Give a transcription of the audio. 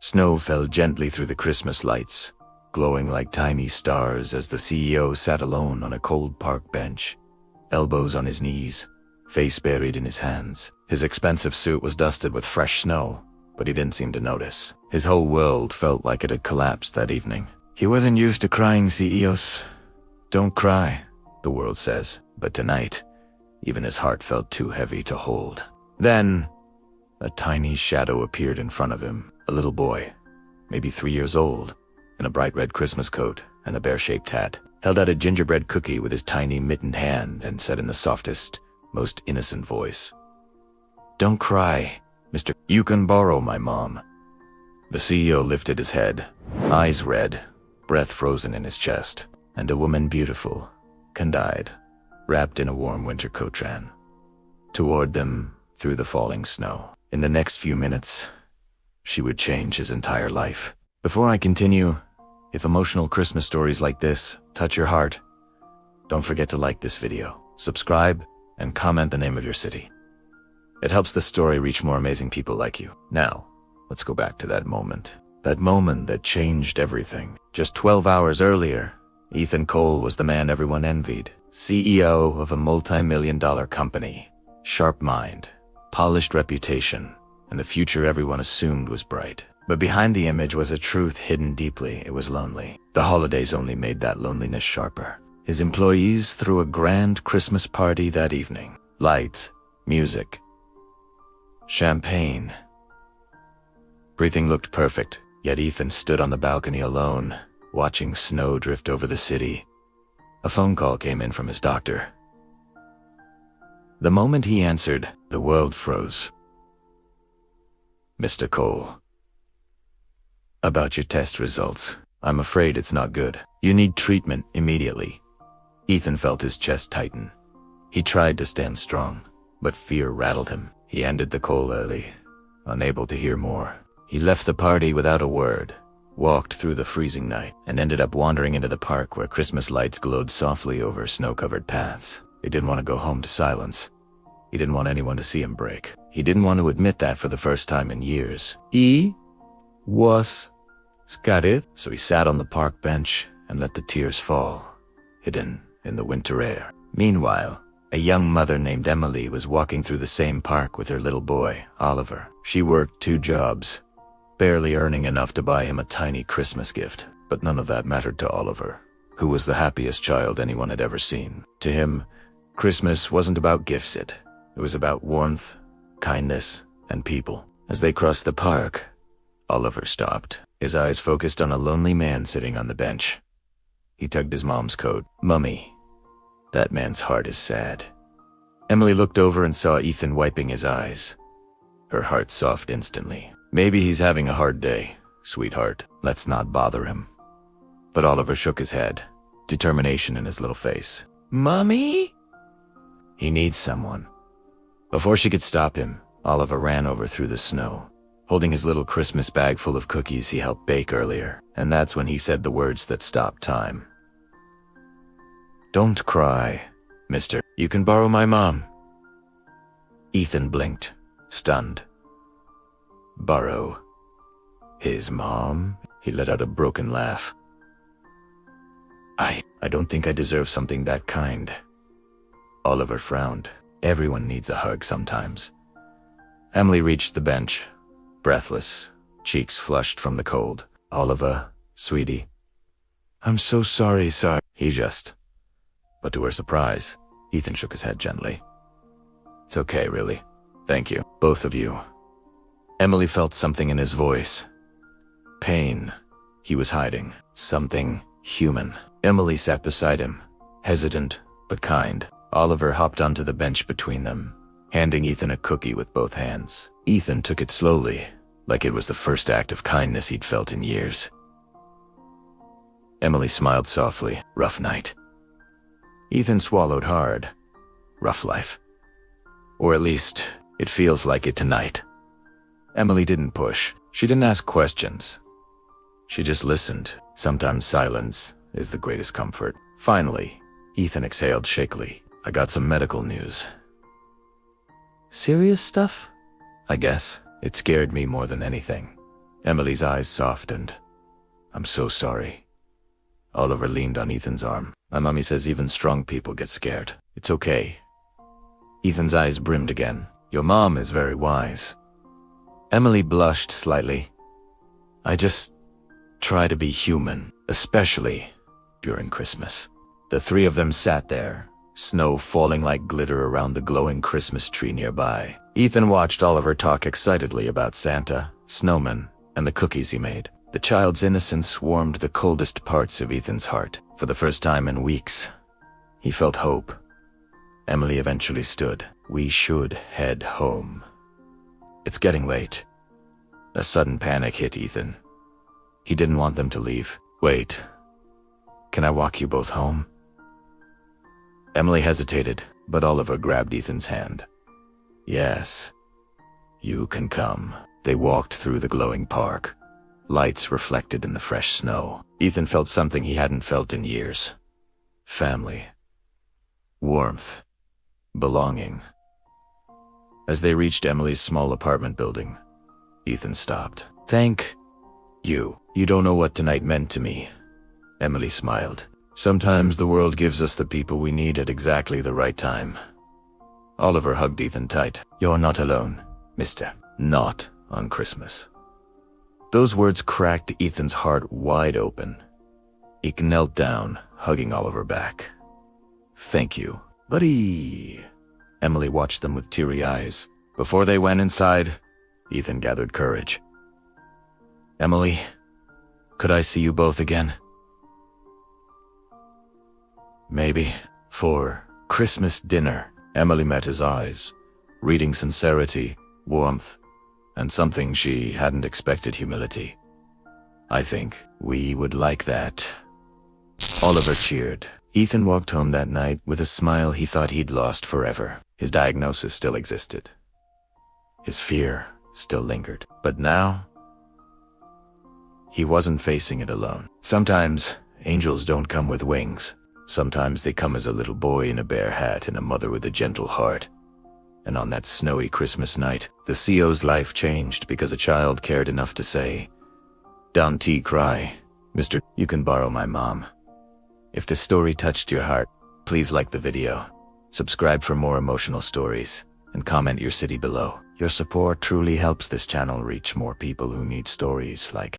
Snow fell gently through the Christmas lights, glowing like tiny stars as the CEO sat alone on a cold park bench, elbows on his knees, face buried in his hands. His expensive suit was dusted with fresh snow, but he didn't seem to notice. His whole world felt like it had collapsed that evening. He wasn't used to crying, CEOs. Don't cry, the world says, but tonight, even his heart felt too heavy to hold. Then, a tiny shadow appeared in front of him, a little boy, maybe 3 years old, in a bright red Christmas coat and a bear-shaped hat, held out a gingerbread cookie with his tiny mittened hand and said in the softest, most innocent voice, "Don't cry, Mr. You can borrow my mom." The CEO lifted his head, eyes red, breath frozen in his chest, and a woman beautiful, candide, wrapped in a warm winter coat ran toward them through the falling snow. In the next few minutes, she would change his entire life. Before I continue, if emotional Christmas stories like this touch your heart, don't forget to like this video, subscribe, and comment the name of your city. It helps the story reach more amazing people like you. Now, let's go back to that moment. That moment that changed everything. Just 12 hours earlier, Ethan Cole was the man everyone envied. CEO of a multi-million-dollar company. Sharp mind, polished reputation, and a future everyone assumed was bright. But behind the image was a truth hidden deeply. It was lonely. The holidays only made that loneliness sharper. His employees threw a grand Christmas party that evening. Lights, music, champagne. Everything looked perfect, yet Ethan stood on the balcony alone, watching snow drift over the city. A phone call came in from his doctor. The moment he answered, the world froze. "Mr. Cole, about your test results. I'm afraid it's not good. You need treatment immediately." Ethan felt his chest tighten. He tried to stand strong, but fear rattled him. He ended the call early, unable to hear more. He left the party without a word, walked through the freezing night, and ended up wandering into the park where Christmas lights glowed softly over snow-covered paths. He didn't want to go home to silence. He didn't want anyone to see him break. He didn't want to admit that for the first time in years. He was scared, so he sat on the park bench and let the tears fall, hidden in the winter air. Meanwhile, a young mother named Emily was walking through the same park with her little boy, Oliver. She worked 2 jobs, barely earning enough to buy him a tiny Christmas gift. But none of that mattered to Oliver, who was the happiest child anyone had ever seen. To him, Christmas wasn't about gifts, it was about warmth, kindness, and people. As they crossed the park, Oliver stopped, his eyes focused on a lonely man sitting on the bench. He tugged his mom's coat. "Mummy, that man's heart is sad." Emily looked over and saw Ethan wiping his eyes. Her heart softened instantly. "Maybe he's having a hard day, sweetheart. Let's not bother him." But Oliver shook his head, determination in his little face. "Mummy?" "He needs someone." Before she could stop him, Oliver ran over through the snow. Holding his little Christmas bag full of cookies he helped bake earlier, and that's when he said the words that stopped time. "Don't cry, mister. You can borrow my mom." Ethan blinked, stunned. Borrow his mom? He let out a broken laugh. I don't think I deserve something that kind." Oliver frowned. Everyone needs a hug sometimes. Emily reached the bench, breathless, cheeks flushed from the cold. "Oliver, sweetie. I'm so sorry, sir." But to her surprise, Ethan shook his head gently. "It's okay, really. Thank you, both of you." Emily felt something in his voice. Pain he was hiding. Something human. Emily sat beside him, hesitant but kind. Oliver hopped onto the bench between them, handing Ethan a cookie with both hands. Ethan took it slowly, like it was the first act of kindness he'd felt in years. Emily smiled softly. "Rough night." Ethan swallowed hard. "Rough life. Or at least, it feels like it tonight." Emily didn't push. She didn't ask questions. She just listened. Sometimes silence is the greatest comfort. Finally, Ethan exhaled shakily. "I got some medical news." "Serious stuff?" "I guess. It scared me more than anything." Emily's eyes softened. I'm so sorry. Oliver leaned on Ethan's arm. My mommy says even strong people get scared. It's okay. Ethan's eyes brimmed again. Your mom is very wise. Emily blushed slightly. I just try to be human, especially during Christmas. The three of them sat there, snow falling like glitter around the glowing Christmas tree nearby. Ethan watched Oliver talk excitedly about Santa, snowmen, and the cookies he made. The child's innocence warmed the coldest parts of Ethan's heart. For the first time in weeks, he felt hope. Emily eventually stood. We should head home. It's getting late. A sudden panic hit Ethan. He didn't want them to leave. Wait. Can I walk you both home? Emily hesitated, but Oliver grabbed Ethan's hand. Yes. You can come. They walked through the glowing park. Lights reflected in the fresh snow. Ethan felt something he hadn't felt in years. Family. Warmth. Belonging. As they reached Emily's small apartment building, Ethan stopped. Thank you. You don't know what tonight meant to me. Emily smiled. Sometimes the world gives us the people we need at exactly the right time. Oliver hugged Ethan tight. You're not alone, mister. Not on Christmas. Those words cracked Ethan's heart wide open. He knelt down, hugging Oliver back. Thank you, buddy. Emily watched them with teary eyes. Before they went inside, Ethan gathered courage. Emily, could I see you both again? Maybe. For Christmas dinner. Emily met his eyes, reading sincerity, warmth, and something she hadn't expected, humility. I think we would like that. Oliver cheered. Ethan walked home that night with a smile he thought he'd lost forever. His diagnosis still existed. His fear still lingered. But now, he wasn't facing it alone. Sometimes angels don't come with wings. Sometimes they come as a little boy in a bear hat and a mother with a gentle heart. And on that snowy Christmas night, the CO's life changed because a child cared enough to say, "Don't cry, Mr. You can borrow my mom." If this story touched your heart, please like the video, subscribe for more emotional stories, and comment your city below. Your support truly helps this channel reach more people who need stories like